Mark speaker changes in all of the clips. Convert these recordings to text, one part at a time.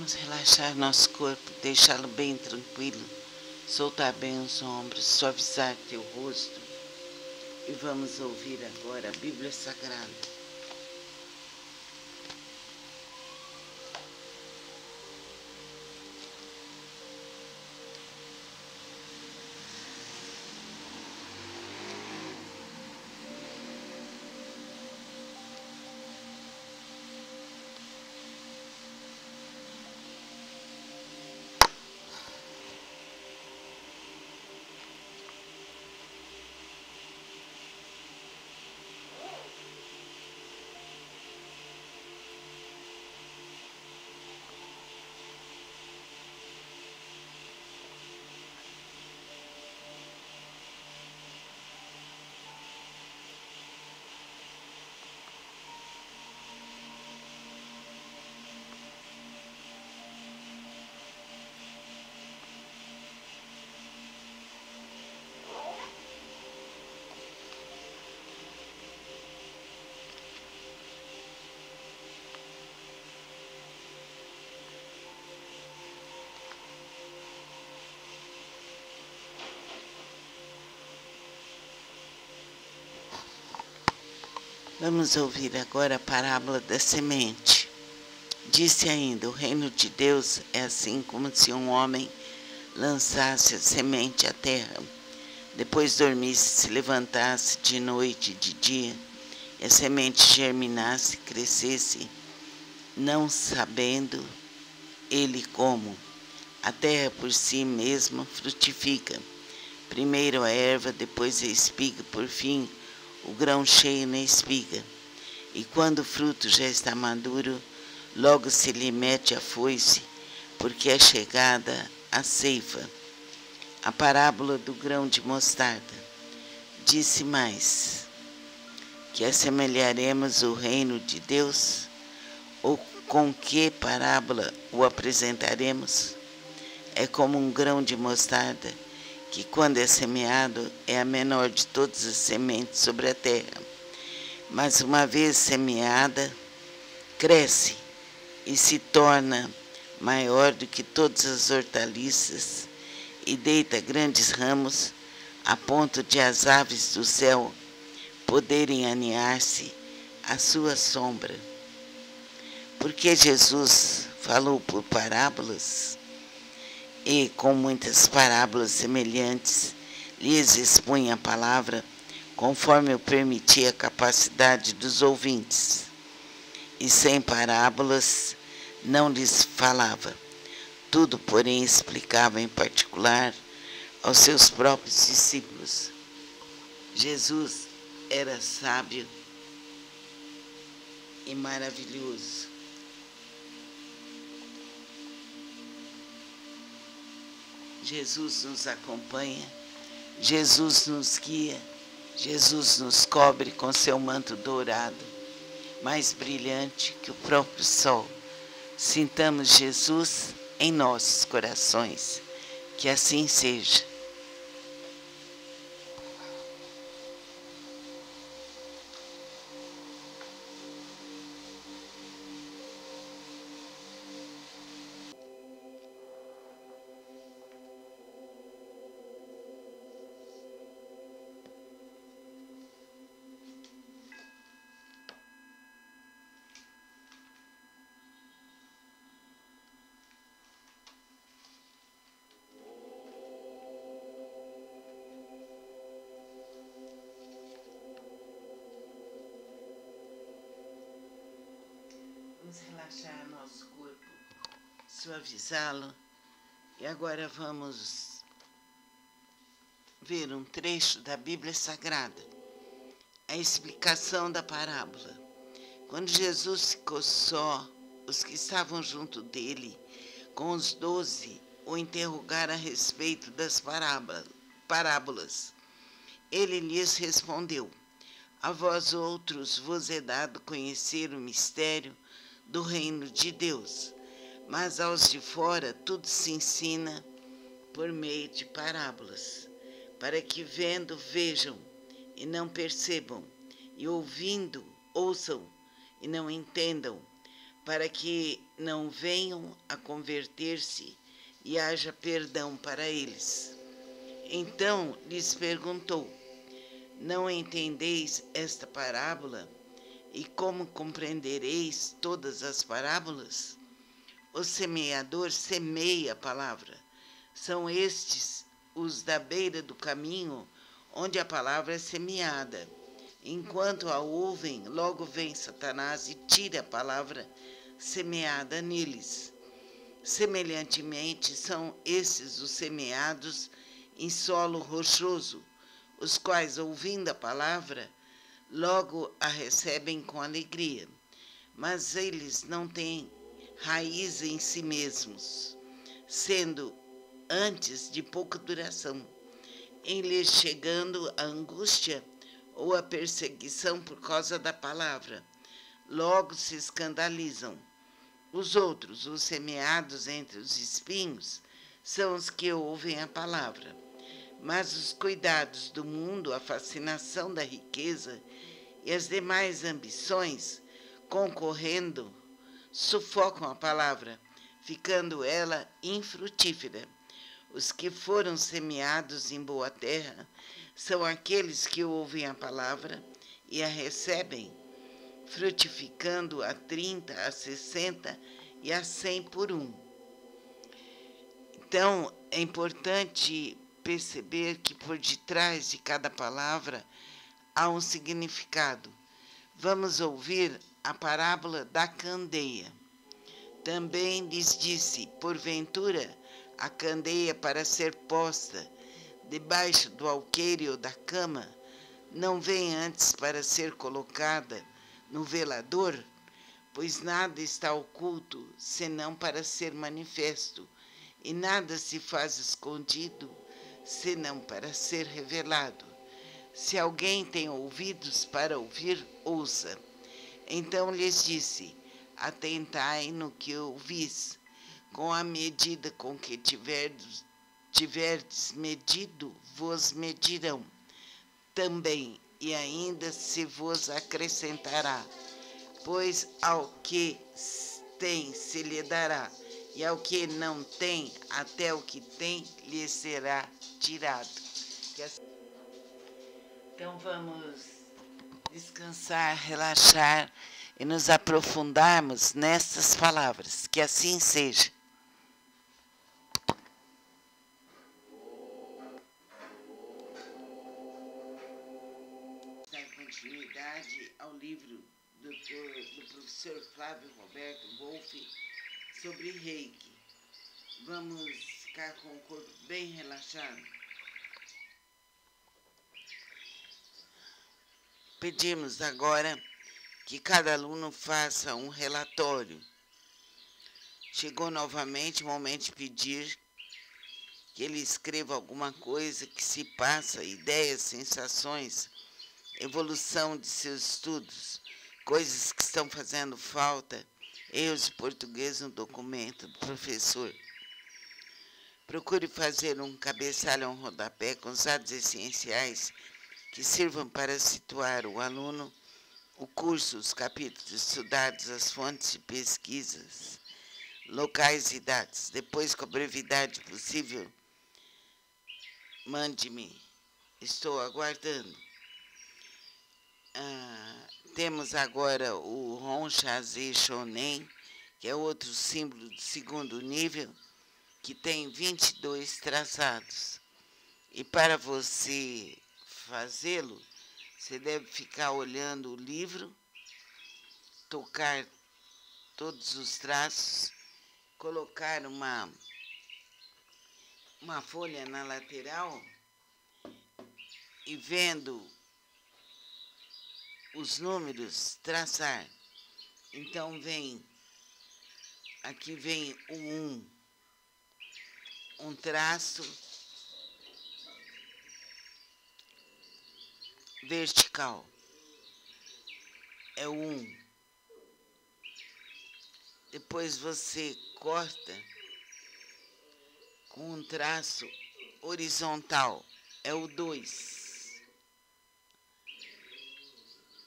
Speaker 1: Vamos relaxar nosso corpo, deixá-lo bem tranquilo, soltar bem os ombros, suavizar teu rosto e vamos ouvir agora a Bíblia Sagrada. Vamos ouvir agora a parábola da semente. Disse ainda: o reino de Deus é assim como se um homem lançasse a semente à terra, depois dormisse, se levantasse de noite e de dia, e a semente germinasse, crescesse, não sabendo ele como. A terra por si mesma frutifica, primeiro a erva, depois a espiga, por fim o grão cheio na espiga. E quando o fruto já está maduro, logo se lhe mete a foice, porque é chegada a ceifa. A parábola do grão de mostarda. Disse mais: que assemelharemos o reino de Deus? Ou com que parábola o apresentaremos? É como um grão de mostarda, que quando é semeado é a menor de todas as sementes sobre a terra. Mas uma vez semeada, cresce e se torna maior do que todas as hortaliças e deita grandes ramos, a ponto de as aves do céu poderem aninhar-se à sua sombra. Porque Jesus falou por parábolas, e com muitas parábolas semelhantes lhes expunha a palavra, conforme o permitia a capacidade dos ouvintes. E sem parábolas não lhes falava. Tudo, porém, explicava em particular aos seus próprios discípulos. Jesus era sábio e maravilhoso. Jesus nos acompanha, Jesus nos guia, Jesus nos cobre com seu manto dourado, mais brilhante que o próprio sol. Sintamos Jesus em nossos corações, que assim seja. Vamos relaxar nosso corpo, suavizá-lo. E agora vamos ver um trecho da Bíblia Sagrada, a explicação da parábola. Quando Jesus ficou só, os que estavam junto dele, com os 12, o interrogaram a respeito das parábolas. Ele lhes respondeu: a vós outros vos é dado conhecer o mistério do reino de Deus, mas aos de fora tudo se ensina por meio de parábolas, para que vendo vejam e não percebam, e ouvindo ouçam e não entendam, para que não venham a converter-se e haja perdão para eles. Então lhes perguntou: não entendeis esta parábola? E como compreendereis todas as parábolas? O semeador semeia a palavra. São estes os da beira do caminho, onde a palavra é semeada. Enquanto a ouvem, logo vem Satanás e tira a palavra semeada neles. Semelhantemente, são esses os semeados em solo rochoso, os quais, ouvindo a palavra, logo a recebem com alegria. Mas eles não têm raiz em si mesmos, sendo antes de pouca duração, em lhes chegando a angústia ou a perseguição por causa da palavra, logo se escandalizam. Os outros, os semeados entre os espinhos, são os que ouvem a palavra. Mas os cuidados do mundo, a fascinação da riqueza e as demais ambições, concorrendo, sufocam a palavra, ficando ela infrutífera. Os que foram semeados em boa terra são aqueles que ouvem a palavra e a recebem, frutificando a 30, a 60 e a 100 por um. Então, é importante perceber que por detrás de cada palavra há um significado. Vamos ouvir a parábola da candeia. Também lhes disse: porventura, a candeia para ser posta debaixo do alqueire ou da cama não vem antes para ser colocada no velador? Pois nada está oculto, senão para ser manifesto, e nada se faz escondido, senão para ser revelado. Se alguém tem ouvidos para ouvir, ouça. Então lhes disse: atentai no que ouvis. Com a medida com que tiverdes medido, vos medirão também, e ainda se vos acrescentará. Pois ao que tem se lhe dará, e ao que não tem, até o que tem lhe será tirado. Então vamos descansar, relaxar e nos aprofundarmos nestas palavras. Que assim seja. Dar continuidade ao livro do professor Flávio Roberto Wolff sobre Reiki. Vamos ficar com o corpo bem relaxado. Pedimos agora que cada aluno faça um relatório. Chegou novamente o momento de pedir que ele escreva alguma coisa que se passa, ideias, sensações, evolução de seus estudos, coisas que estão fazendo falta, erros de português no documento do professor. Procure fazer um cabeçalho ou um rodapé com os dados essenciais que sirvam para situar o aluno, o curso, os capítulos estudados, as fontes de pesquisas, locais e datas. Depois, com a brevidade possível, mande-me. Estou aguardando. Temos agora o Honshaze Shonen, que é outro símbolo do segundo nível, que tem 22 traçados. E para você fazê-lo, você deve ficar olhando o livro, tocar todos os traços, colocar uma folha na lateral e vendo os números, traçar. Então aqui vem o 1, um traço vertical, é o 1. Depois você corta com um traço horizontal, é o 2.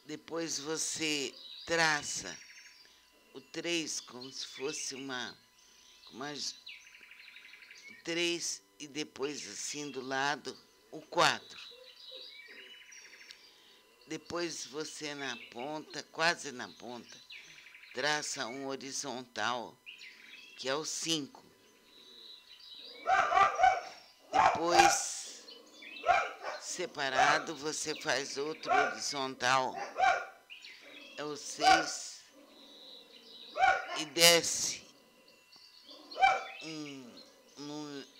Speaker 1: Depois você traça o 3 como se fosse uma 3 e depois assim do lado o 4. Depois você na ponta, quase na ponta, traça um horizontal, que é o 5. Depois, separado, você faz outro horizontal, é o 6, e desce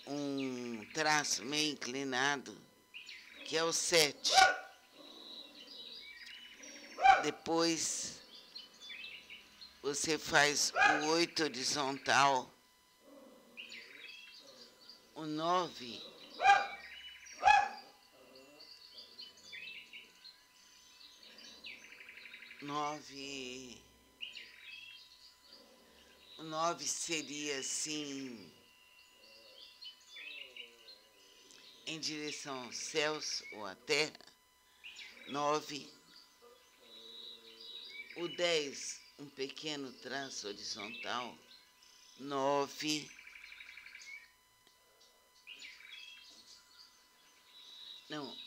Speaker 1: um traço meio inclinado, que é o 7. Depois, você faz o 8 horizontal, o 9, o 9 seria assim, em direção aos céus ou à terra, 9. O 10, um pequeno traço horizontal, 9. Não,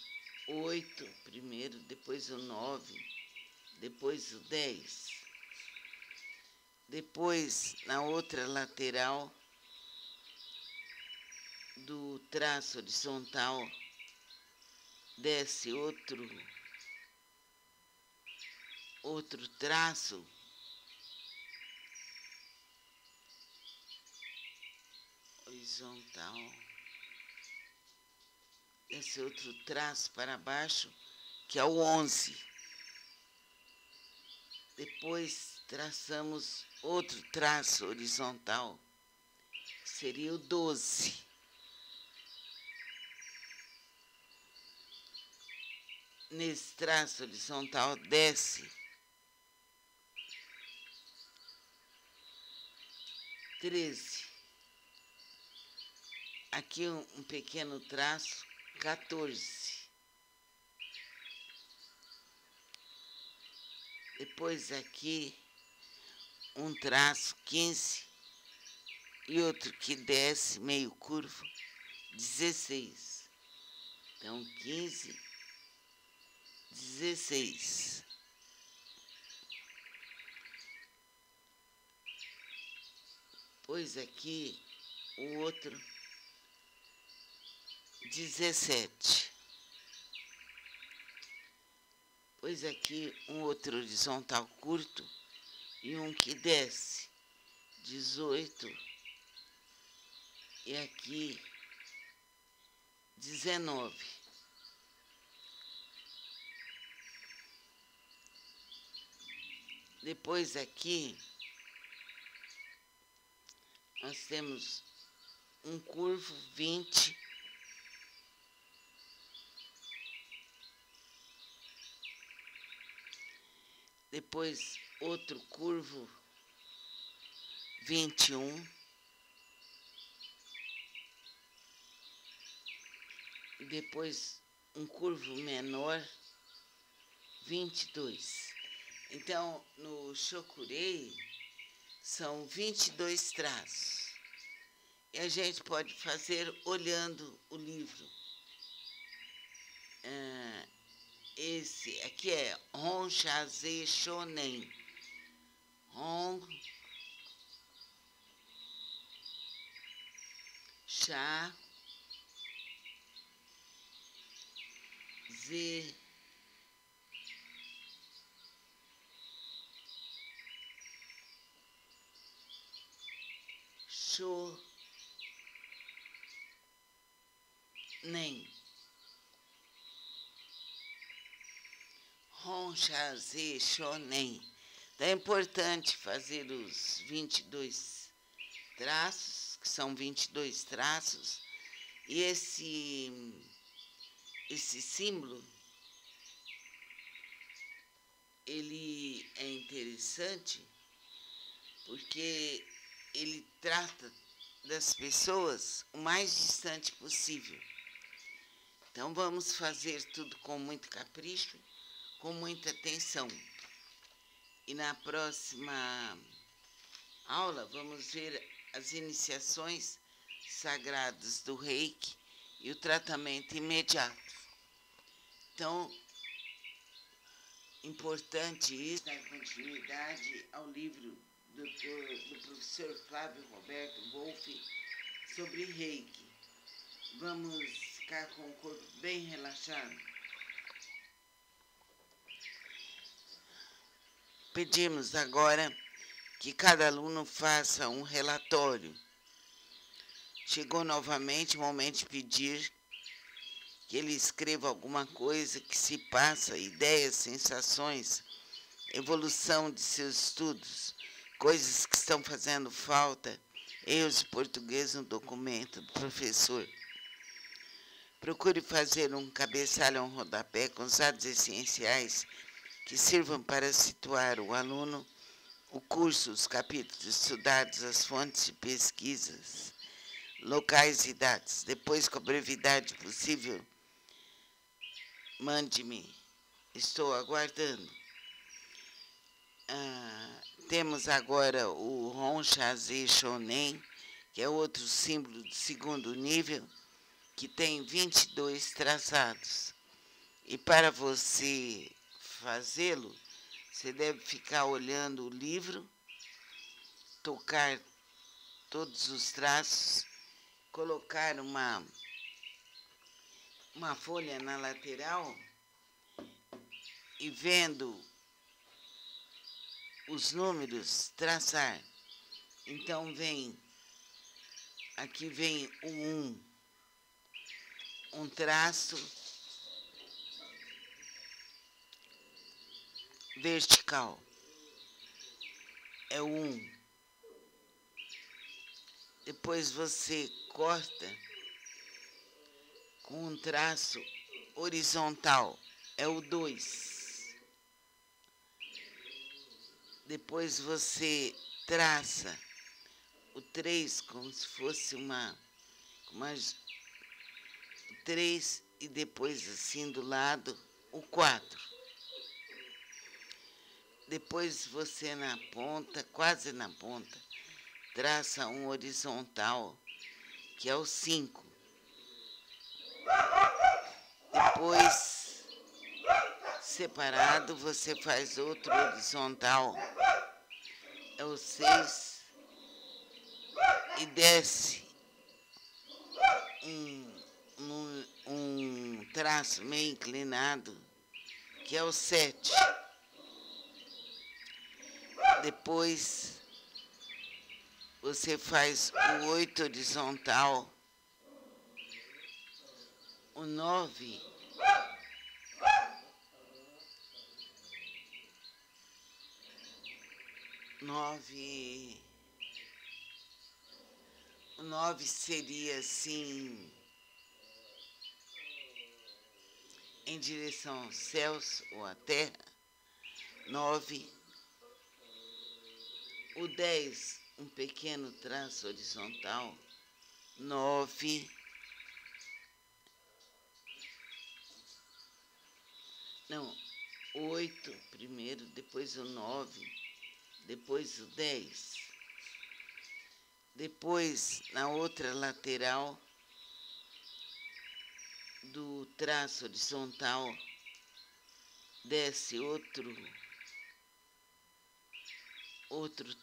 Speaker 1: 8 primeiro, depois o 9, depois o 10. Depois, na outra lateral do traço horizontal, desce outro traço horizontal, desce outro traço para baixo, que é o 11. Depois traçamos outro traço horizontal, seria o 12. Nesse traço horizontal desce 13. Aqui um pequeno traço, 14. Depois aqui um traço, 15, e outro que desce meio curvo, 16. Então, 15, 16. Depois aqui o outro, 17. Depois aqui um outro horizontal curto e um que desce, 18. E aqui 19. Depois aqui nós temos um curvo, 20. Depois outro curvo, 21. E depois um curvo menor, 22. Então, no Shokurei, são 22 traços. E a gente pode fazer olhando o livro. Esse aqui é Honshaze Shonen. Hon, Sha, Z, Sho, Nem. Honshaze Shonen. Então é importante fazer os 22 traços, que são 22 traços, e esse símbolo, ele é interessante porque ele trata das pessoas o mais distante possível. Então vamos fazer tudo com muito capricho, com muita atenção. E na próxima aula, vamos ver as iniciações sagradas do Reiki e o tratamento imediato. Então, importante isso, dar continuidade ao livro do professor Flávio Roberto Wolff sobre Reiki. Vamos ficar com o corpo bem relaxado. Pedimos agora que cada aluno faça um relatório. Chegou novamente o momento de pedir que ele escreva alguma coisa que se passa, ideias, sensações, evolução de seus estudos, coisas que estão fazendo falta, erros de português no documento do professor. Procure fazer um cabeçalho ou um rodapé com os dados essenciais que sirvam para situar o aluno, o curso, os capítulos estudados, as fontes de pesquisas, locais e datas. Depois, com a brevidade possível, mande-me. Estou aguardando. Temos agora o Honshaze Shonen, que é outro símbolo de segundo nível, que tem 22 traçados. E para você fazê-lo, você deve ficar olhando o livro, tocar todos os traços, colocar uma folha na lateral e vendo os números, traçar. Então aqui vem o 1, um traço vertical, é o 1. Depois você corta com um traço horizontal, é o 2. Depois você traça o 3 como se fosse uma 3 e depois assim do lado o 4. Depois você na ponta, quase na ponta, traça um horizontal, que é o 5. Depois, separado, você faz outro horizontal, é o 6, e desce um traço meio inclinado, que é o 7. Depois, você faz o 8 horizontal, o 9, o 9 seria assim, em direção aos céus ou à terra, 9. O 10, um pequeno traço horizontal, 9. Não, 8 primeiro, depois o 9, depois o 10. Depois, na outra lateral do traço horizontal, desce outro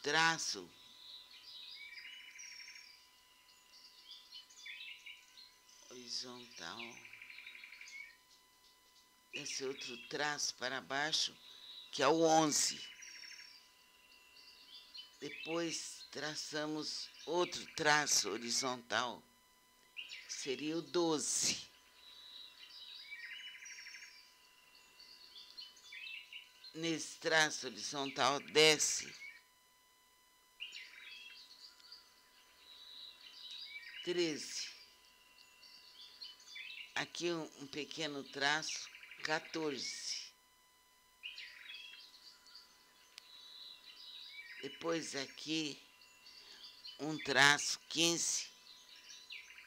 Speaker 1: traço horizontal, esse outro traço para baixo, que é o 11. Depois traçamos outro traço horizontal, seria o 12. Nesse traço horizontal desce 13. Aqui um pequeno traço, 14. Depois aqui um traço, 15.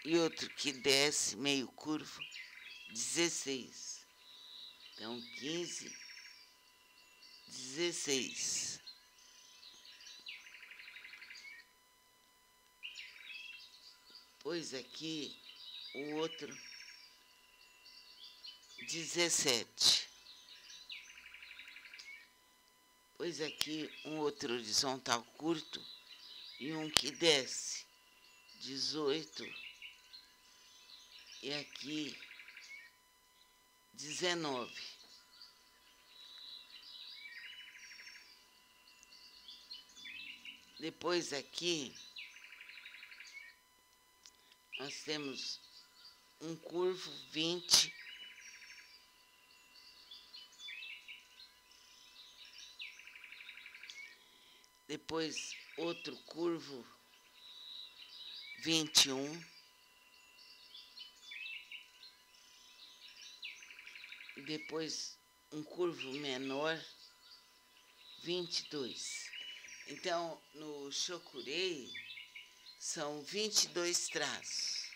Speaker 1: E outro que desce meio curvo, 16. Então, 15, 16. Pôs aqui o outro 17. Pôs aqui um outro horizontal curto e um que desce 18 e aqui 19. Depois aqui nós temos um curvo 20. Depois outro curvo 21. Depois um curvo menor 22. Então, no Chokurei são 22 traços.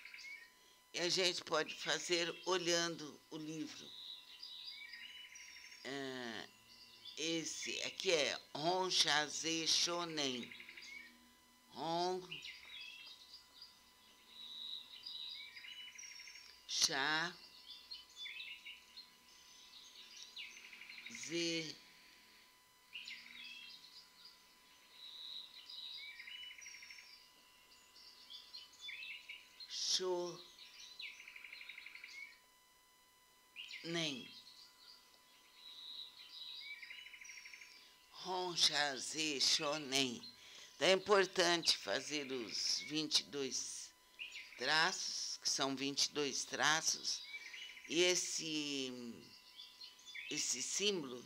Speaker 1: E a gente pode fazer olhando o livro. Esse aqui é Hon Shaze Shonen. Hon Sha Ze Shonen. Hon Shaze Shonen. Então é importante fazer os 22 traços, que são 22 traços, e esse símbolo,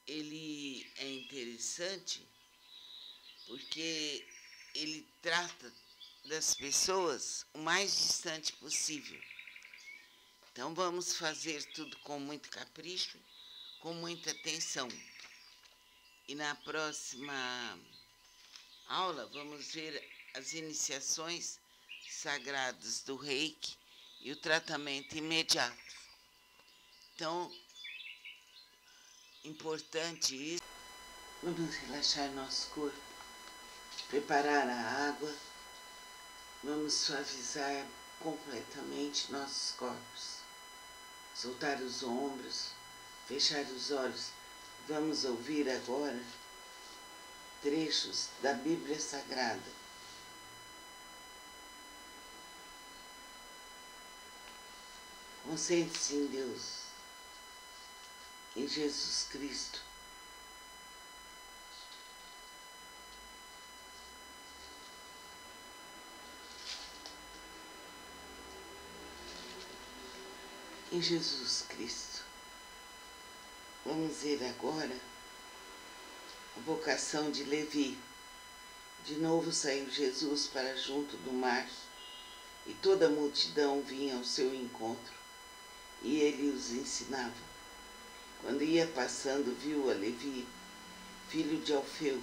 Speaker 1: ele é interessante porque ele trata das pessoas o mais distante possível. Então vamos fazer tudo com muito capricho, com muita atenção. E na próxima aula vamos ver as iniciações sagradas do Reiki e o tratamento imediato. Então, importante isso. Vamos relaxar nosso corpo, preparar a água, vamos suavizar completamente nossos corpos, soltar os ombros, fechar os olhos. Vamos ouvir agora trechos da Bíblia Sagrada. Concentre-se em Deus, em Jesus Cristo. Em Jesus Cristo. Vamos ver agora a vocação de Levi. De novo saiu Jesus para junto do mar, e toda a multidão vinha ao seu encontro, e ele os ensinava. Quando ia passando, viu a Levi, filho de Alfeu,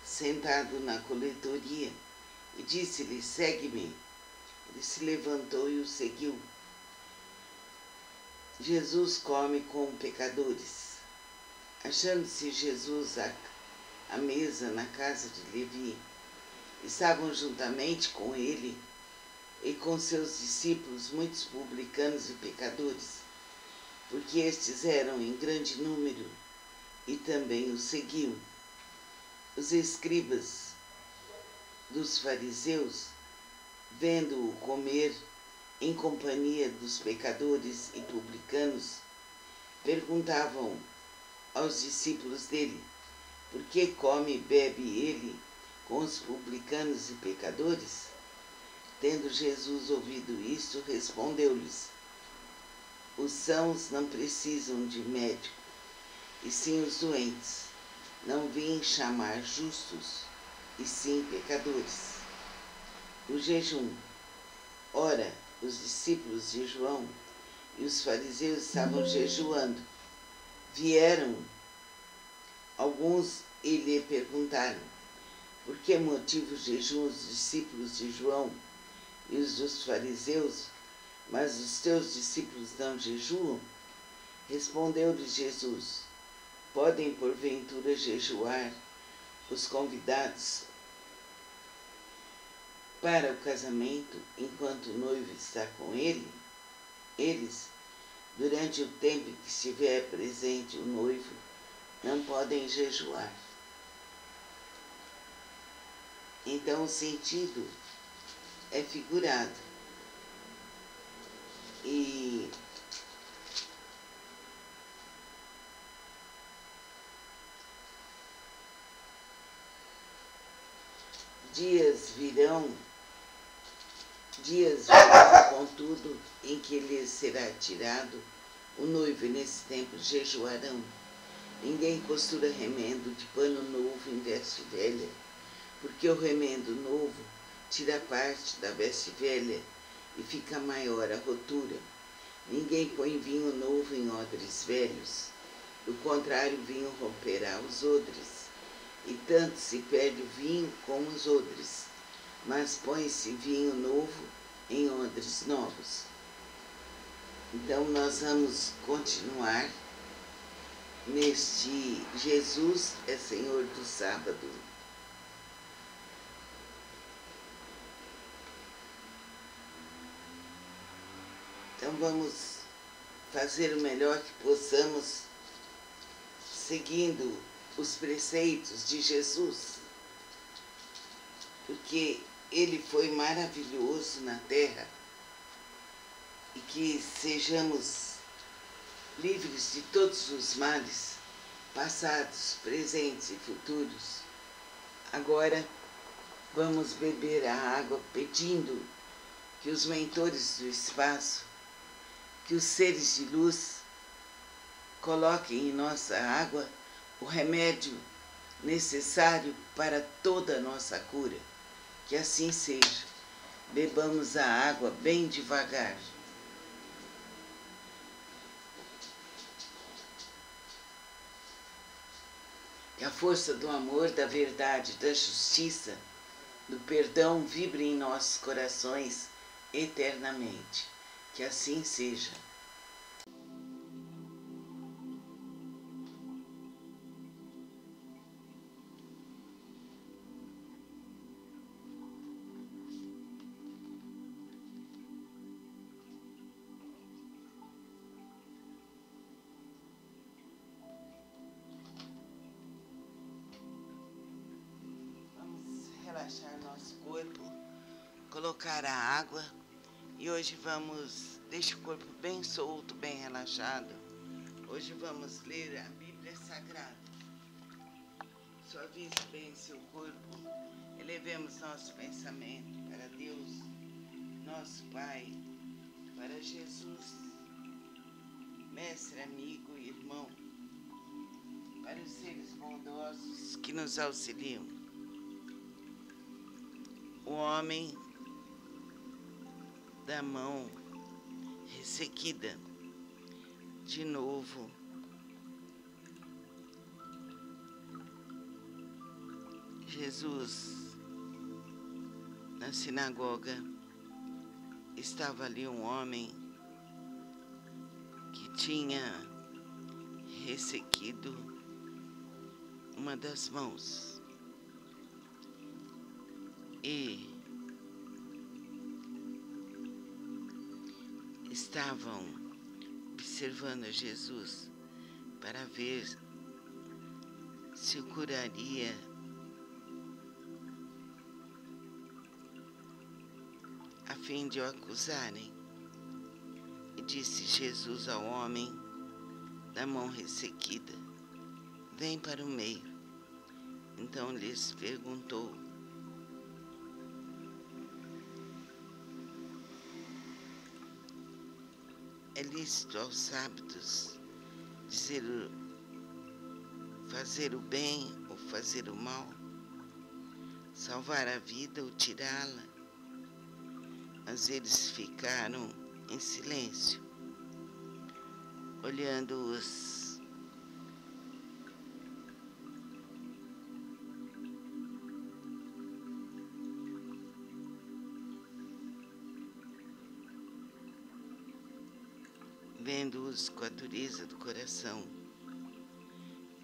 Speaker 1: sentado na coletoria, e disse-lhe: segue-me. Ele se levantou e o seguiu. Jesus come com pecadores. Achando-se Jesus à mesa na casa de Levi, estavam juntamente com ele e com seus discípulos muitos publicanos e pecadores, porque estes eram em grande número e também o seguiam. Os escribas dos fariseus, vendo-o comer em companhia dos pecadores e publicanos, perguntavam aos discípulos dele: por que come e bebe ele com os publicanos e pecadores? Tendo Jesus ouvido isto, respondeu-lhes: os sãos não precisam de médico, e sim os doentes. Não vim chamar justos, e sim pecadores. O jejum. Ora, os discípulos de João e os fariseus estavam jejuando. Vieram alguns e lhe perguntaram: por que motivo jejuam os discípulos de João e os dos fariseus, mas os teus discípulos não jejuam? Respondeu-lhes Jesus: podem porventura jejuar os convidados para o casamento enquanto o noivo está com eles, durante o tempo que estiver presente o noivo, não podem jejuar. Então o sentido é figurado. E dias virão, contudo, em que lhes será tirado o noivo, e nesse tempo jejuarão. Ninguém costura remendo de pano novo em veste velha, porque o remendo novo tira parte da veste velha e fica maior a rotura. Ninguém põe vinho novo em odres velhos, do contrário, o vinho romperá os odres, e tanto se perde o vinho como os odres, mas põe-se vinho novo em odres novos. Então nós vamos continuar neste Jesus é Senhor do Sábado. Então vamos fazer o melhor que possamos, seguindo os preceitos de Jesus, porque Ele foi maravilhoso na terra, e que sejamos livres de todos os males, passados, presentes e futuros. Agora vamos beber a água pedindo que os mentores do espaço, que os seres de luz coloquem em nossa água o remédio necessário para toda a nossa cura. Que assim seja. Bebamos a água bem devagar. Que a força do amor, da verdade, da justiça, do perdão vibre em nossos corações eternamente. Que assim seja. Relaxar nosso corpo, colocar a água, e hoje deixa o corpo bem solto, bem relaxado. Hoje vamos ler a Bíblia Sagrada. Suavize bem seu corpo, elevemos nosso pensamento para Deus, nosso Pai, para Jesus, mestre, amigo e irmão, para os seres bondosos que nos auxiliam. O homem da mão ressequida, de novo, Jesus, na sinagoga, estava ali um homem que tinha ressequido uma das mãos. E estavam observando Jesus para ver se o curaria, a fim de o acusarem. E disse Jesus ao homem da mão ressequida: vem para o meio. Então lhes perguntou: é lícito aos sábados fazer o bem ou fazer o mal, salvar a vida ou tirá-la? Mas eles ficaram em silêncio, olhando-os. Vendo-os com a dureza do coração,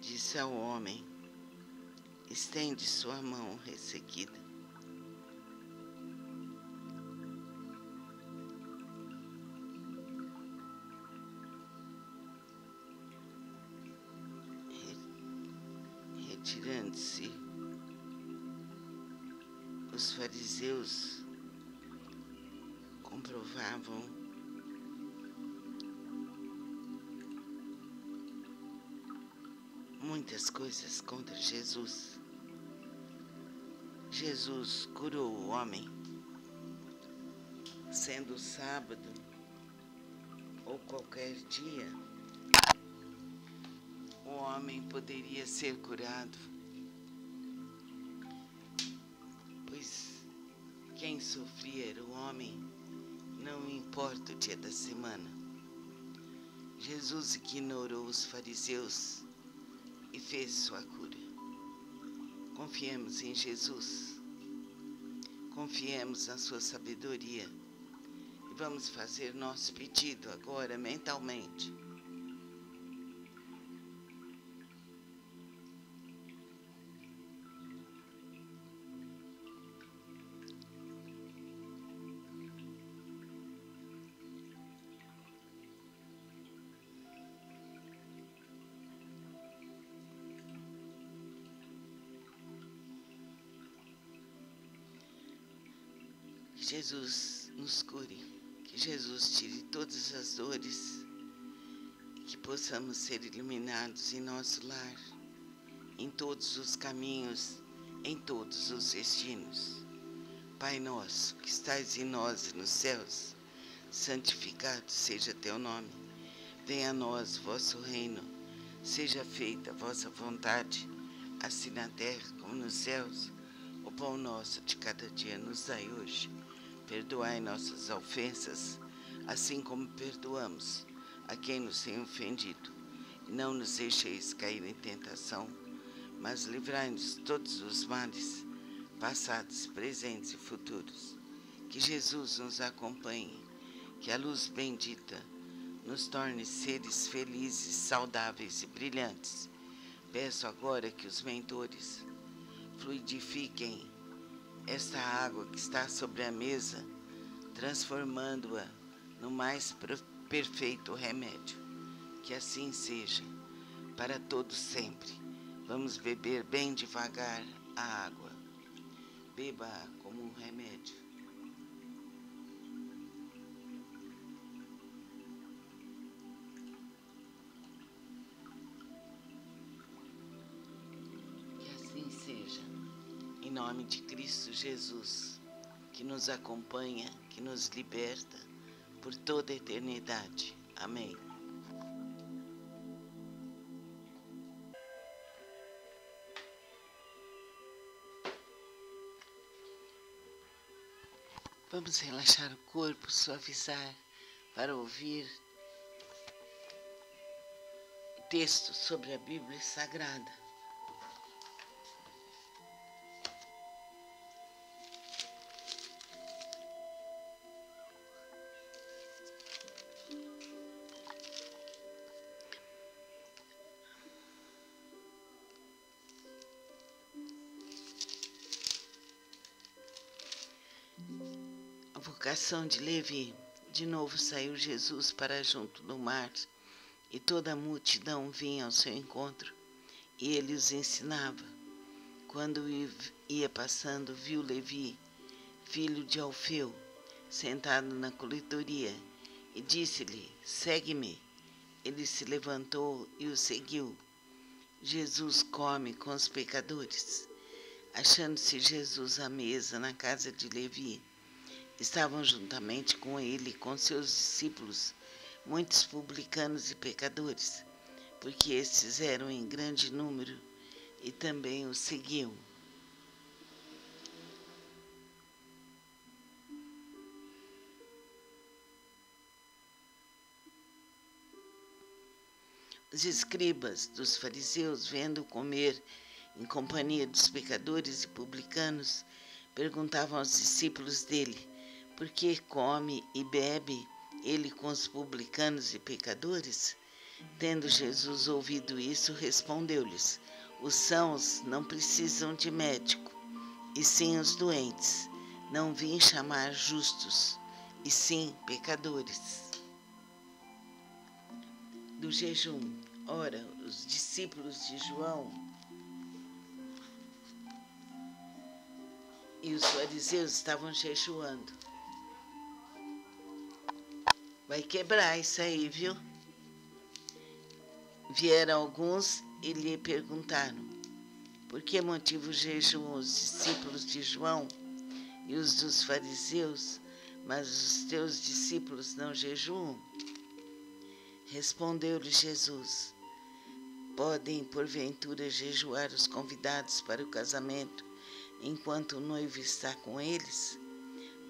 Speaker 1: disse ao homem: estende sua mão ressequida. retirando-se, os fariseus comprovavam muitas coisas contra Jesus. Jesus curou o homem, sendo sábado ou qualquer dia, o homem poderia ser curado, pois quem sofria era o homem, não importa o dia da semana. Jesus ignorou os fariseus e fez sua cura. Confiemos em Jesus, confiemos na sua sabedoria e vamos fazer nosso pedido agora mentalmente. Que Jesus nos cure, que Jesus tire todas as dores e que possamos ser iluminados em nosso lar, em todos os caminhos, em todos os destinos. Pai nosso, que estais em nós e nos céus, santificado seja teu nome. Venha a nós o vosso reino, seja feita a vossa vontade, assim na terra como nos céus. O pão nosso de cada dia nos dai hoje. Perdoai nossas ofensas, assim como perdoamos a quem nos tem ofendido. E não nos deixeis cair em tentação, mas livrai-nos de todos os males, passados, presentes e futuros. Que Jesus nos acompanhe, que a luz bendita nos torne seres felizes, saudáveis e brilhantes. Peço agora que os mentores fluidifiquem esta água que está sobre a mesa, transformando-a no mais perfeito remédio. Que assim seja, para todos sempre. Vamos beber bem devagar a água. Beba como um remédio. Que assim seja. Em nome de Cristo Jesus, que nos acompanha, que nos liberta por toda a eternidade. Amém. Vamos relaxar o corpo, suavizar para ouvir texto sobre a Bíblia Sagrada. A vocação de Levi. De novo saiu Jesus para junto do mar, e toda a multidão vinha ao seu encontro, e ele os ensinava. Quando ia passando, viu Levi, filho de Alfeu, sentado na coletoria, e disse-lhe: segue-me. Ele se levantou e o seguiu. Jesus come com os pecadores. Achando-se Jesus à mesa na casa de Levi, estavam juntamente com ele e com seus discípulos muitos publicanos e pecadores, porque estes eram em grande número e também o seguiam. Os escribas dos fariseus, vendo comer em companhia dos pecadores e publicanos, perguntavam aos discípulos dele: por que come e bebe ele com os publicanos e pecadores? Tendo Jesus ouvido isso, respondeu-lhes: os sãos não precisam de médico, e sim os doentes. Não vim chamar justos, e sim pecadores. Do jejum. Ora, os discípulos de João e os fariseus estavam jejuando. Vai quebrar isso aí, viu? Vieram alguns e lhe perguntaram: por que motivo jejuam os discípulos de João e os dos fariseus, mas os teus discípulos não jejuam? Respondeu-lhe Jesus: podem, porventura, jejuar os convidados para o casamento, enquanto o noivo está com eles?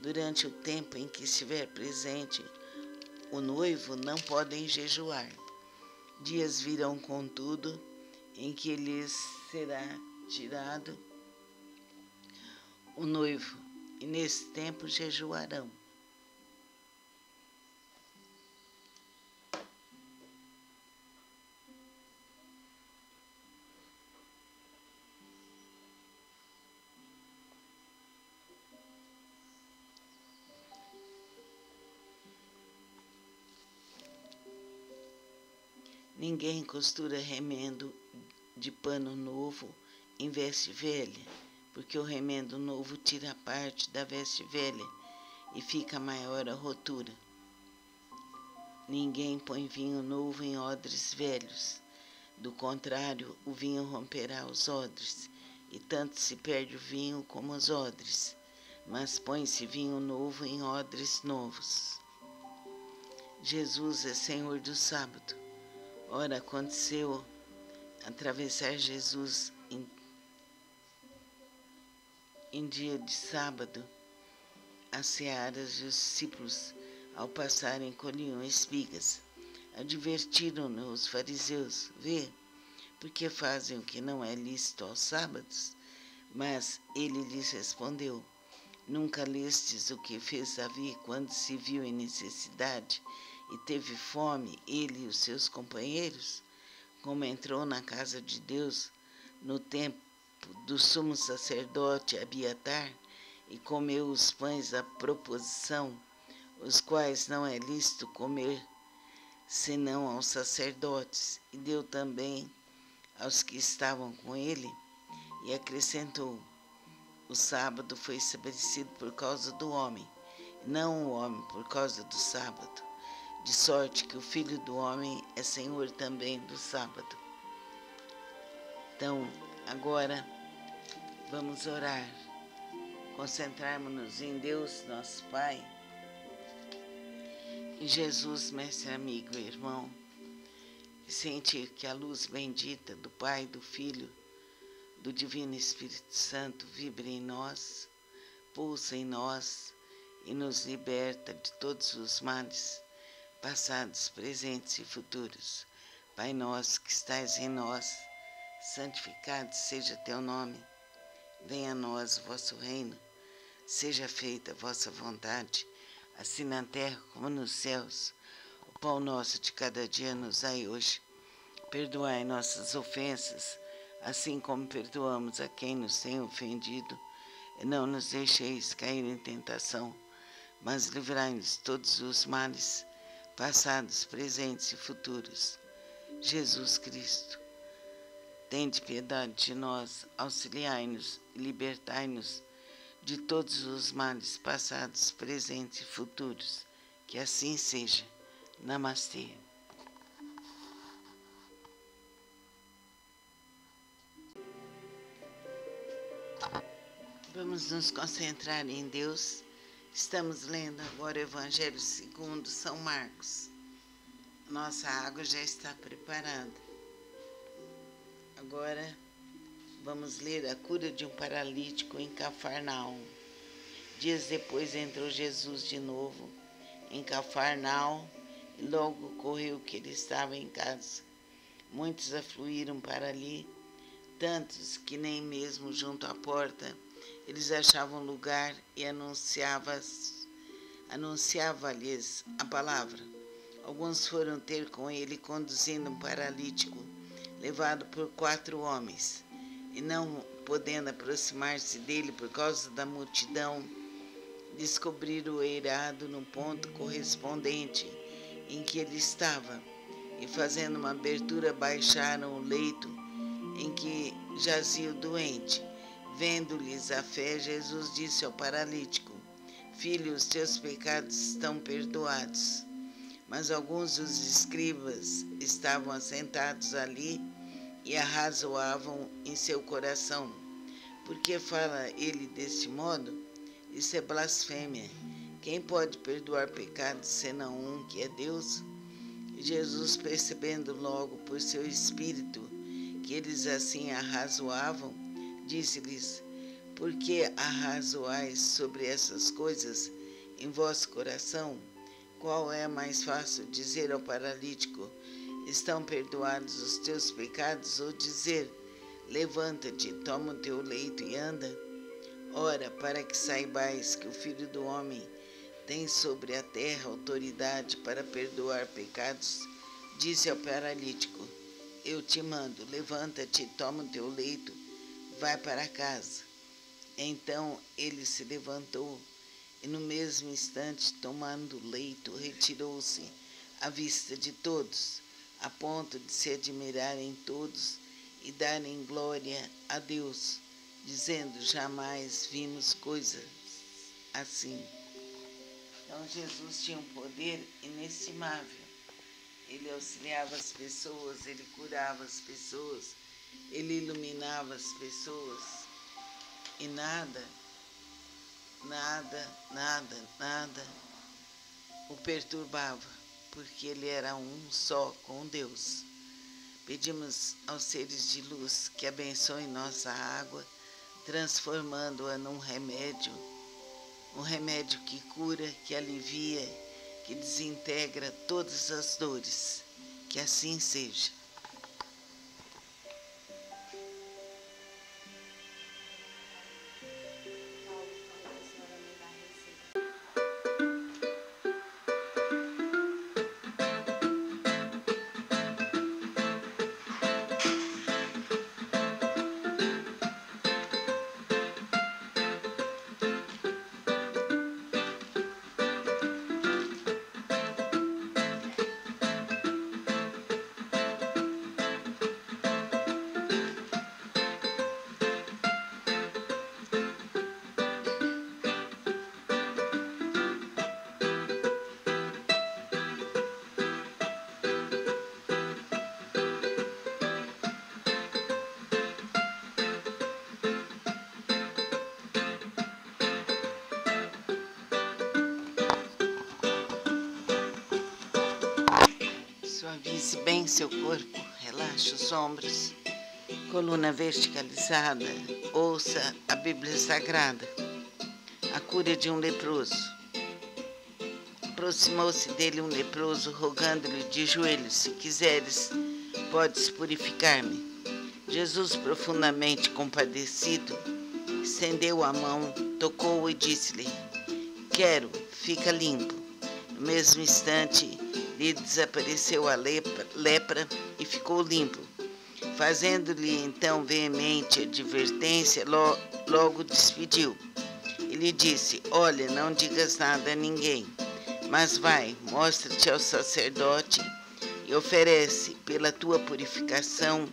Speaker 1: Durante o tempo em que estiver presente o noivo, não podem jejuar. Dias virão, contudo, em que lhes será tirado o noivo, e nesse tempo jejuarão. Ninguém costura remendo de pano novo em veste velha, porque o remendo novo tira a parte da veste velha e fica maior a rotura. Ninguém põe vinho novo em odres velhos. Do contrário, o vinho romperá os odres, e tanto se perde o vinho como os odres. Mas põe-se vinho novo em odres novos. Jesus é Senhor do sábado. Ora, aconteceu atravessar Jesus em dia de sábado as searas, e os discípulos, ao passarem, colhiam espigas. Advertiram-no os fariseus: vê, porque fazem o que não é lícito aos sábados? Mas ele lhes respondeu: nunca lestes o que fez Davi quando se viu em necessidade e teve fome, ele e os seus companheiros? Como entrou na casa de Deus no tempo do sumo sacerdote Abiatar e comeu os pães da proposição, os quais não é lícito comer senão aos sacerdotes, e deu também aos que estavam com ele. E acrescentou: o sábado foi estabelecido por causa do homem, não o homem por causa do sábado, de sorte que o Filho do Homem é Senhor também do sábado. Então, agora vamos orar, concentrarmos-nos em Deus, nosso Pai, em Jesus, mestre, amigo e irmão, e sentir que a luz bendita do Pai, do Filho, do Divino Espírito Santo vibre em nós, pulsa em nós e nos liberta de todos os males, passados, presentes e futuros. Pai nosso que estais em nós, santificado seja teu nome. Venha a nós o vosso reino. Seja feita a vossa vontade, assim na terra como nos céus. O pão nosso de cada dia nos dai hoje. Perdoai nossas ofensas, assim como perdoamos a quem nos tem ofendido. E não nos deixeis cair em tentação, mas livrai-nos de todos os males, passados, presentes e futuros. Jesus Cristo, tende piedade de nós, auxiliai-nos e libertai-nos de todos os males, passados, presentes e futuros. Que assim seja. Namastê. Vamos nos concentrar em Deus. Estamos lendo agora o Evangelho segundo São Marcos. Nossa água já está preparada. Agora vamos ler a cura de um paralítico em Cafarnaum. Dias depois entrou Jesus de novo em Cafarnaum e logo ocorreu que ele estava em casa. Muitos afluíram para ali, tantos que nem mesmo junto à porta eles achavam lugar, e anunciava-lhes a palavra. Alguns foram ter com ele, conduzindo um paralítico, levado por 4 homens, e não podendo aproximar-se dele por causa da multidão, descobriram o eirado no ponto correspondente em que ele estava, e fazendo uma abertura, baixaram o leito em que jazia o doente. Vendo-lhes a fé, Jesus disse ao paralítico: Filho, os teus pecados estão perdoados. Mas alguns dos escribas estavam assentados ali e arrazoavam em seu coração: por que fala ele deste modo? Isso é blasfêmia. Quem pode perdoar pecados senão um, que é Deus? E Jesus, percebendo logo por seu espírito que eles assim arrazoavam, disse-lhes: por que arrazoais sobre essas coisas em vosso coração? Qual é mais fácil, dizer ao paralítico: estão perdoados os teus pecados, ou dizer: levanta-te, toma o teu leito e anda? Ora, para que saibais que o Filho do Homem tem sobre a terra autoridade para perdoar pecados, disse ao paralítico: eu te mando, levanta-te, toma o teu leito, vai para casa. Então ele se levantou e no mesmo instante, tomando o leito, retirou-se à vista de todos, a ponto de se admirarem todos e darem glória a Deus, dizendo: jamais vimos coisa assim. Então Jesus tinha um poder inestimável. Ele auxiliava as pessoas, ele curava as pessoas, ele iluminava as pessoas. E nada o perturbava, porque ele era um só com Deus. Pedimos aos seres de luz que abençoem nossa água, transformando-a num remédio, um remédio que cura, que alivia, que desintegra todas as dores. Que assim seja. Suavize bem seu corpo, relaxe os ombros, coluna verticalizada, ouça a Bíblia Sagrada. A cura de um leproso. Aproximou-se dele um leproso, rogando-lhe de joelhos: se quiseres, podes purificar-me. Jesus, profundamente compadecido, estendeu a mão, tocou-o e disse-lhe: quero, fica limpo. No mesmo instante, lhe desapareceu a lepra e ficou limpo. Fazendo-lhe então veemente advertência, logo despediu. Ele disse: olha, não digas nada a ninguém, mas vai, mostra-te ao sacerdote e oferece pela tua purificação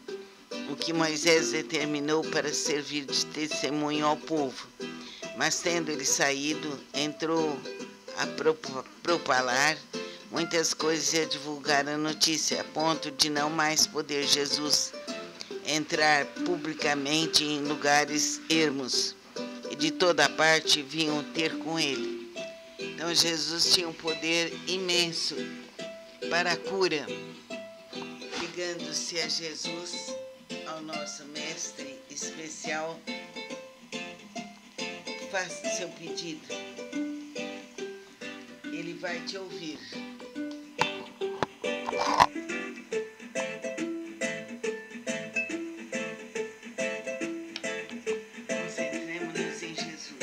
Speaker 1: o que Moisés determinou para servir de testemunho ao povo. Mas tendo ele saído, entrou a propalar muitas coisas e a divulgar a notícia, a ponto de não mais poder Jesus entrar publicamente em lugares ermos, e de toda parte vinham ter com ele. Então Jesus tinha um poder imenso para a cura. Ligando-se a Jesus, ao nosso mestre especial, faça seu pedido. Ele vai te ouvir. Concentremos-nos em Jesus.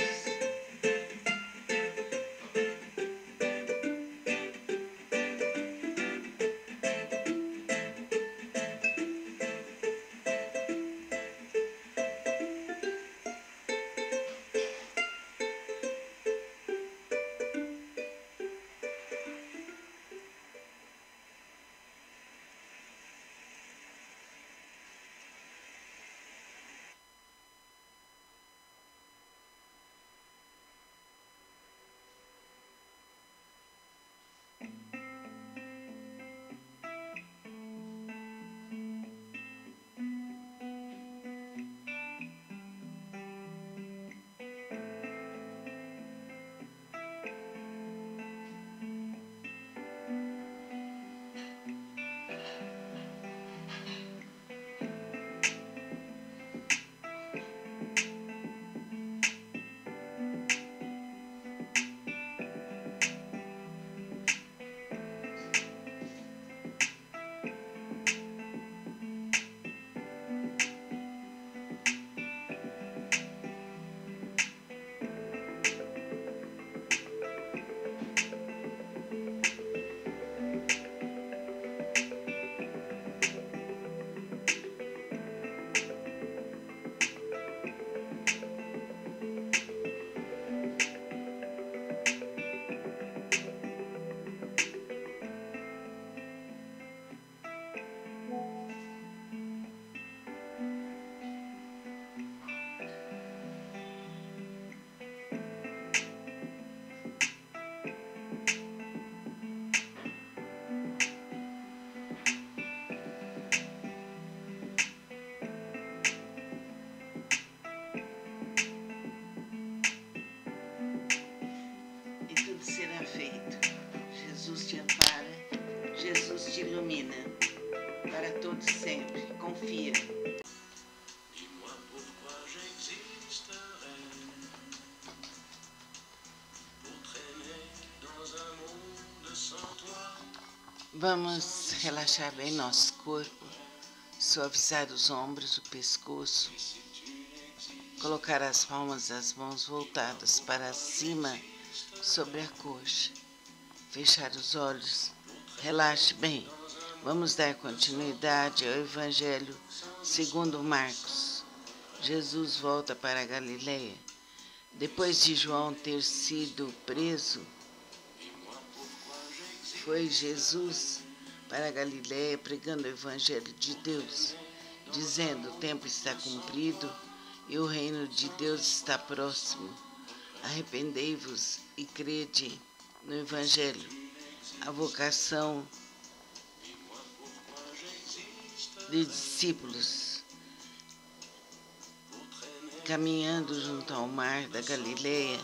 Speaker 1: te ilumina para todos sempre. Confia. Vamos relaxar bem nosso corpo, suavizar os ombros, o pescoço, colocar as palmas das mãos voltadas para cima sobre a coxa, fechar os olhos, relaxe bem. Vamos dar continuidade ao Evangelho segundo Marcos. Jesus volta para a Galileia. Depois de João ter sido preso, foi Jesus para a Galileia pregando o Evangelho de Deus, dizendo: o tempo está cumprido e o reino de Deus está próximo. Arrependei-vos e crede no Evangelho. A vocação de discípulos. Caminhando junto ao mar da Galileia,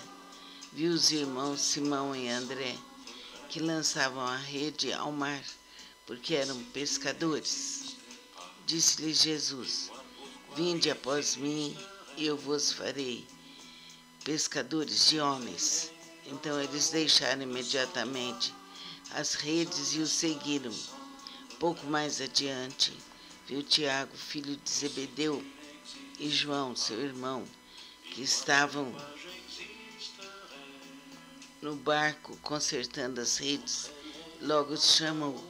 Speaker 1: viu os irmãos Simão e André, que lançavam a rede ao mar, porque eram pescadores. Disse-lhe Jesus: vinde após mim, e eu vos farei pescadores de homens. Então eles deixaram imediatamente as redes e o seguiram. Pouco mais adiante, viu Tiago, filho de Zebedeu, e João, seu irmão, que estavam no barco consertando as redes. Logo os chamou,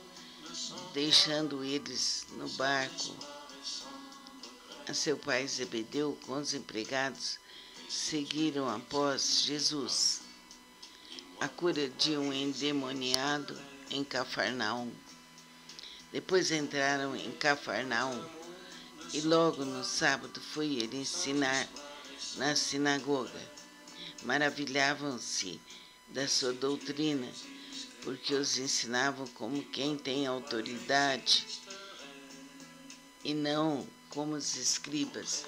Speaker 1: deixando eles no barco. A seu pai Zebedeu, com os empregados, seguiram após Jesus. A cura de um endemoniado em Cafarnaum. Depois entraram em Cafarnaum, e logo no sábado foi ele ensinar na sinagoga. Maravilhavam-se da sua doutrina, porque os ensinavam como quem tem autoridade e não como os escribas.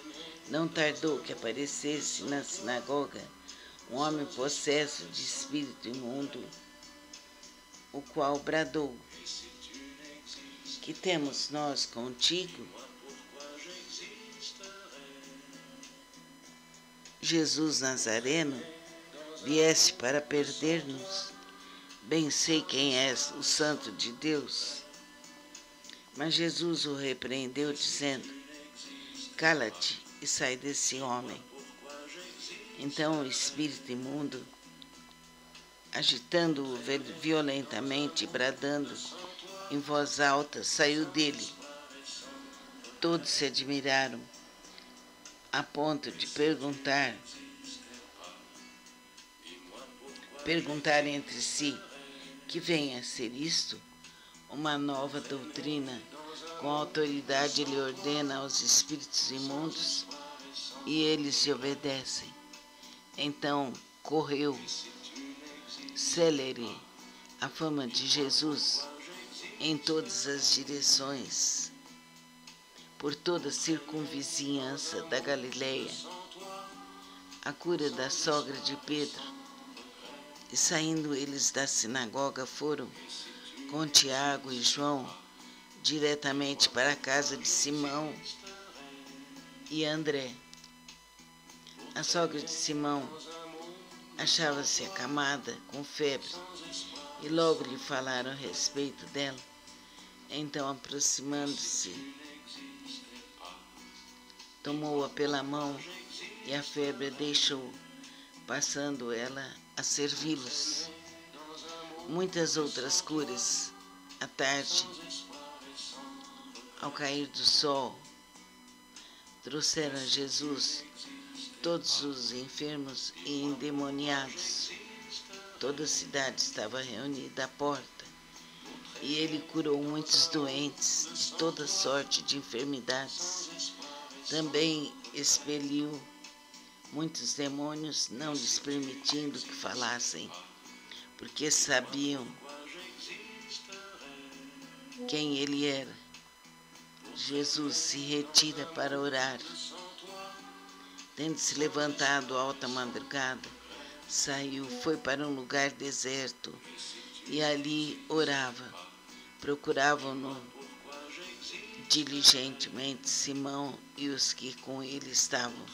Speaker 1: Não tardou que aparecesse na sinagoga um homem possesso de espírito imundo, o qual bradou: que temos nós contigo, Jesus Nazareno? Vieste para perder-nos? Bem sei quem és, o Santo de Deus. Mas Jesus o repreendeu, dizendo: cala-te e sai desse homem. Então o espírito imundo, agitando-o violentamente e bradando em voz alta, saiu dele. Todos se admiraram, a ponto de perguntar entre si: que vem a ser isto? Uma nova doutrina. Com autoridade ele ordena aos espíritos imundos e eles lhe obedecem. Então correu célere a fama de Jesus em todas as direções, por toda a circunvizinhança da Galileia. A cura da sogra de Pedro. E saindo eles da sinagoga, foram com Tiago e João diretamente para a casa de Simão e André. A sogra de Simão achava-se acamada com febre, e logo lhe falaram a respeito dela. Então, aproximando-se, tomou-a pela mão e a febre a deixou, passando ela a servi-los. Muitas outras curas. À tarde, ao cair do sol, trouxeram a Jesus todos os enfermos e endemoniados. Toda a cidade estava reunida à porta, e ele curou muitos doentes de toda sorte de enfermidades. Também expeliu muitos demônios, não lhes permitindo que falassem, porque sabiam quem ele era. Jesus se retira para orar. Tendo-se levantado à alta madrugada, saiu, foi para um lugar deserto e ali orava. Procuravam-no diligentemente. Simão e os que com ele estavam,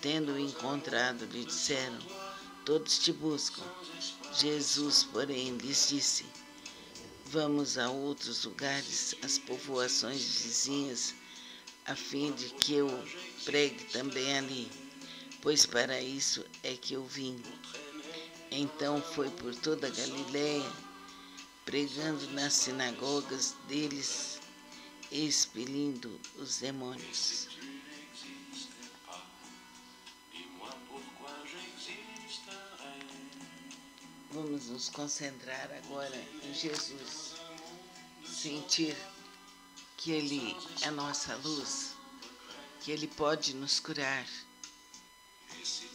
Speaker 1: tendo-o encontrado, lhe disseram: todos te buscam. Jesus, porém, lhes disse: vamos a outros lugares, às povoações vizinhas, a fim de que eu pregue também ali, pois para isso é que eu vim. Então foi por toda a Galiléia, pregando nas sinagogas deles e expelindo os demônios. Vamos nos concentrar agora em Jesus, sentir que Ele é a nossa luz, que Ele pode nos curar.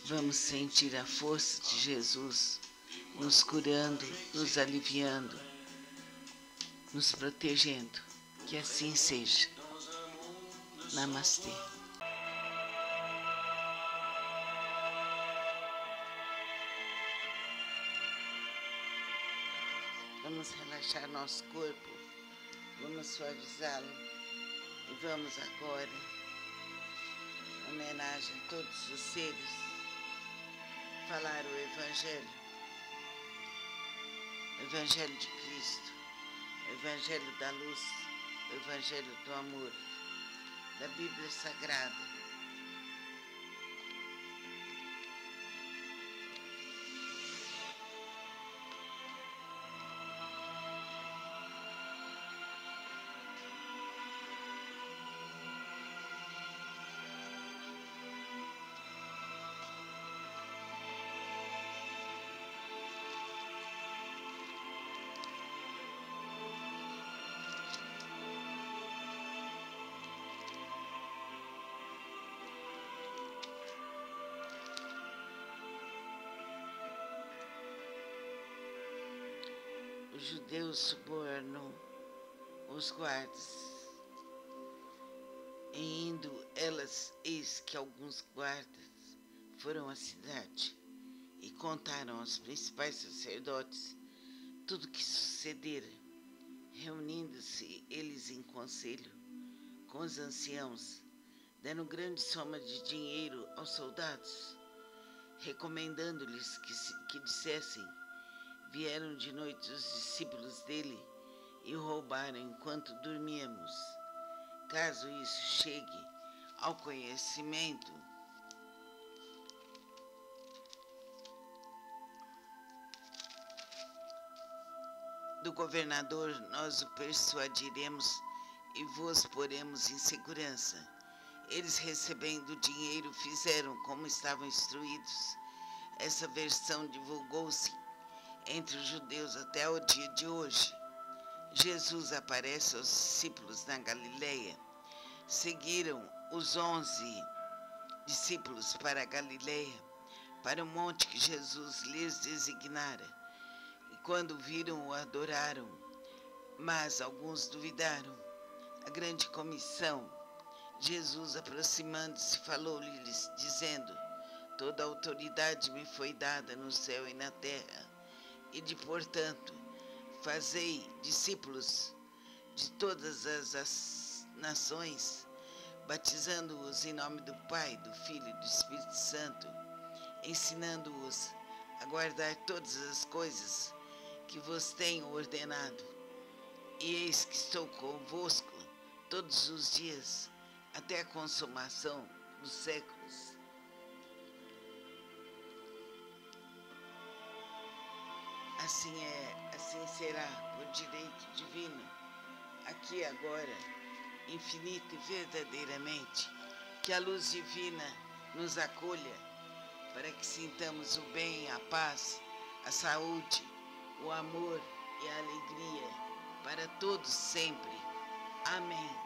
Speaker 1: Vamos sentir a força de Jesus nos curando, nos aliviando, nos protegendo. Que assim seja. Namastê. Vamos relaxar nosso corpo, vamos suavizá-lo e vamos agora, em homenagem a todos os seres, falar o Evangelho de Cristo, o Evangelho da luz, o Evangelho do amor, da Bíblia Sagrada. Os judeus subornam os guardas. E indo elas, eis que alguns guardas foram à cidade e contaram aos principais sacerdotes tudo o que sucedera. Reunindo-se eles em conselho com os anciãos, deram grande soma de dinheiro aos soldados, recomendando-lhes que dissessem: vieram de noite os discípulos dele e o roubaram enquanto dormíamos. Caso isso chegue ao conhecimento do governador, nós o persuadiremos e vos poremos em segurança. Eles, recebendo o dinheiro, fizeram como estavam instruídos. Essa versão divulgou-se entre os judeus até o dia de hoje. Jesus aparece aos discípulos na Galiléia. Seguiram os 11 discípulos para a Galiléia, para o monte que Jesus lhes designara. E quando viram, o adoraram, mas alguns duvidaram. A grande comissão, Jesus, aproximando-se, falou-lhes, dizendo: toda a autoridade me foi dada no céu e na terra. E portanto, fazei discípulos de todas as nações, batizando-os em nome do Pai, do Filho e do Espírito Santo, ensinando-os a guardar todas as coisas que vos tenho ordenado. E eis que estou convosco todos os dias, até a consumação dos séculos. Assim é, assim será, por direito divino, aqui agora, infinita e verdadeiramente. Que a luz divina nos acolha, para que sintamos o bem, a paz, a saúde, o amor e a alegria para todos sempre. Amém.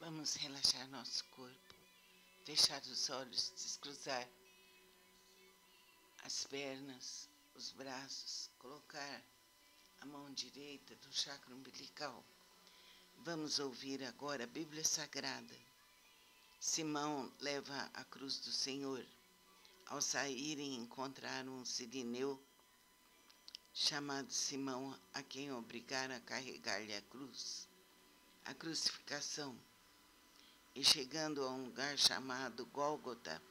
Speaker 1: Vamos relaxar nosso corpo, fechar os olhos, descruzar as pernas, os braços, colocar a mão direita no chakra umbilical. Vamos ouvir agora a Bíblia Sagrada. Simão leva a cruz do Senhor. Ao saírem, encontraram um sirineu chamado Simão, a quem obrigaram a carregar-lhe a cruz, a crucificação. E chegando a um lugar chamado Gólgota,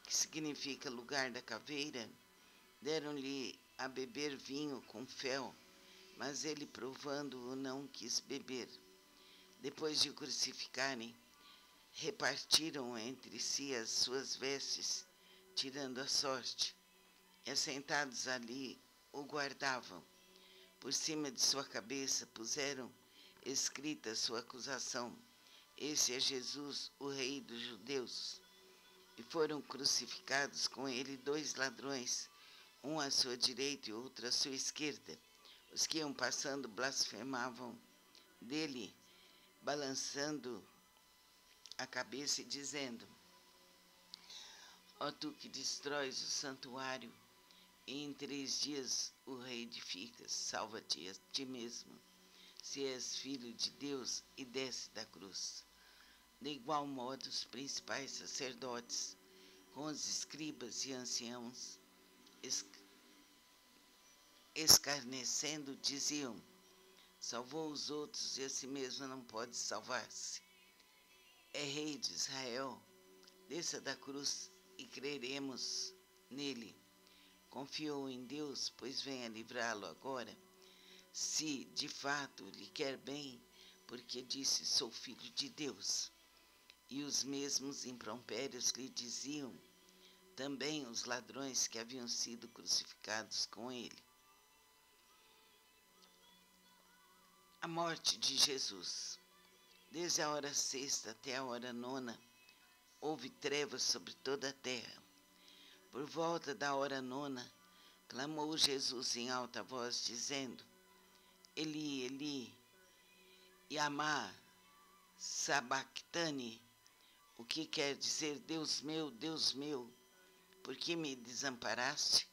Speaker 1: que significa lugar da caveira, deram-lhe a beber vinho com fel, mas ele, provando-o, não quis beber. Depois de o crucificarem, repartiram entre si as suas vestes, tirando a sorte, e assentados ali o guardavam. Por cima de sua cabeça puseram escrita a sua acusação: Esse é Jesus, o Rei dos Judeus. E foram crucificados com ele 2 ladrões, um à sua direita e outro à sua esquerda. Os que iam passando blasfemavam dele, balançando a cabeça e dizendo: Ó tu que destróis o santuário, e em 3 dias o reedificas, salva-te a ti mesmo, se és filho de Deus, e desce da cruz. De igual modo, os principais sacerdotes, com os escribas e anciãos, escarnecendo, diziam: Salvou os outros e a si mesmo não pode salvar-se. É rei de Israel, desça da cruz e creremos nele. Confiou em Deus, pois venha livrá-lo agora, se de fato lhe quer bem, porque disse: Sou filho de Deus. E os mesmos impropérios lhe diziam também os ladrões que haviam sido crucificados com ele. A morte de Jesus. Desde a hora 6ª até a hora 9ª, houve trevas sobre toda a terra. Por volta da hora 9ª, clamou Jesus em alta voz, dizendo: Eli, Eli, lama sabactani, o que quer dizer: Deus meu, por que me desamparaste?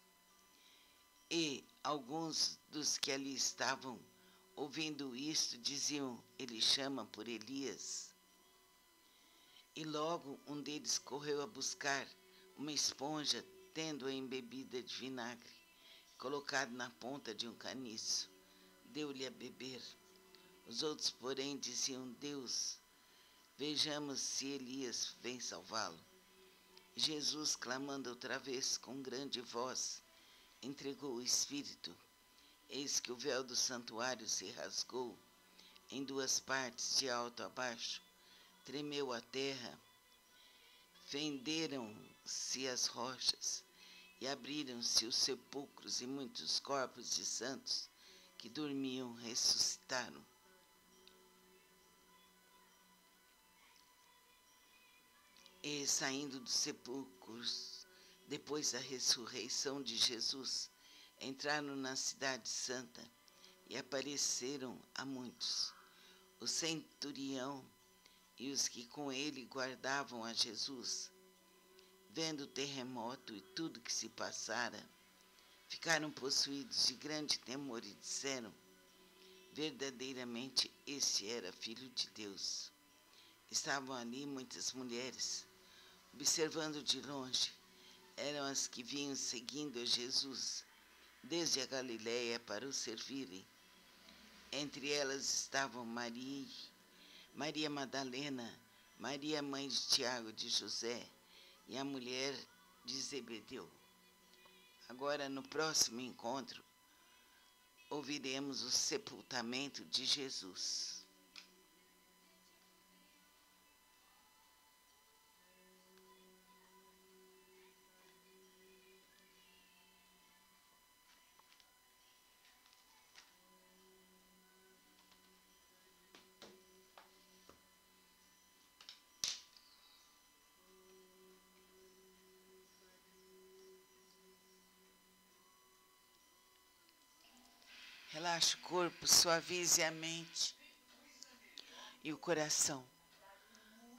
Speaker 1: E alguns dos que ali estavam, ouvindo isto, diziam: Ele chama por Elias. E logo um deles correu a buscar uma esponja, tendo-a embebida de vinagre, colocado na ponta de um caniço. Deu-lhe a beber. Os outros, porém, diziam: Deus, vejamos se Elias vem salvá-lo. Jesus, clamando outra vez com grande voz, entregou o Espírito. Eis que o véu do santuário se rasgou em 2 partes, de alto a baixo. Tremeu a terra, fenderam-se as rochas e abriram-se os sepulcros, e muitos corpos de santos que dormiam ressuscitaram. E saindo dos sepulcros, depois da ressurreição de Jesus, entraram na cidade santa e apareceram a muitos. O centurião e os que com ele guardavam a Jesus, vendo o terremoto e tudo que se passara, ficaram possuídos de grande temor e disseram: verdadeiramente este era Filho de Deus. Estavam ali muitas mulheres, observando de longe. Eram as que vinham seguindo a Jesus desde a Galiléia para o servirem. Entre elas estavam Maria Madalena, Maria, mãe de Tiago e de José, e a mulher de Zebedeu. Agora, no próximo encontro, ouviremos o sepultamento de Jesus. Relaxe o corpo, suavize a mente e o coração.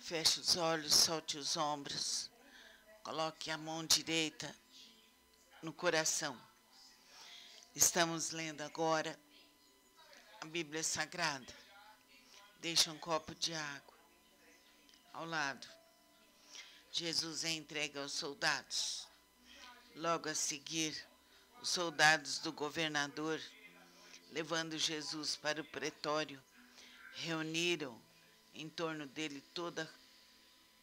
Speaker 1: Feche os olhos, solte os ombros. Coloque a mão direita no coração. Estamos lendo agora a Bíblia Sagrada. Deixa um copo de água ao lado. Jesus é entregue aos soldados. Logo a seguir, os soldados do governador, levando Jesus para o pretório, reuniram em torno dele toda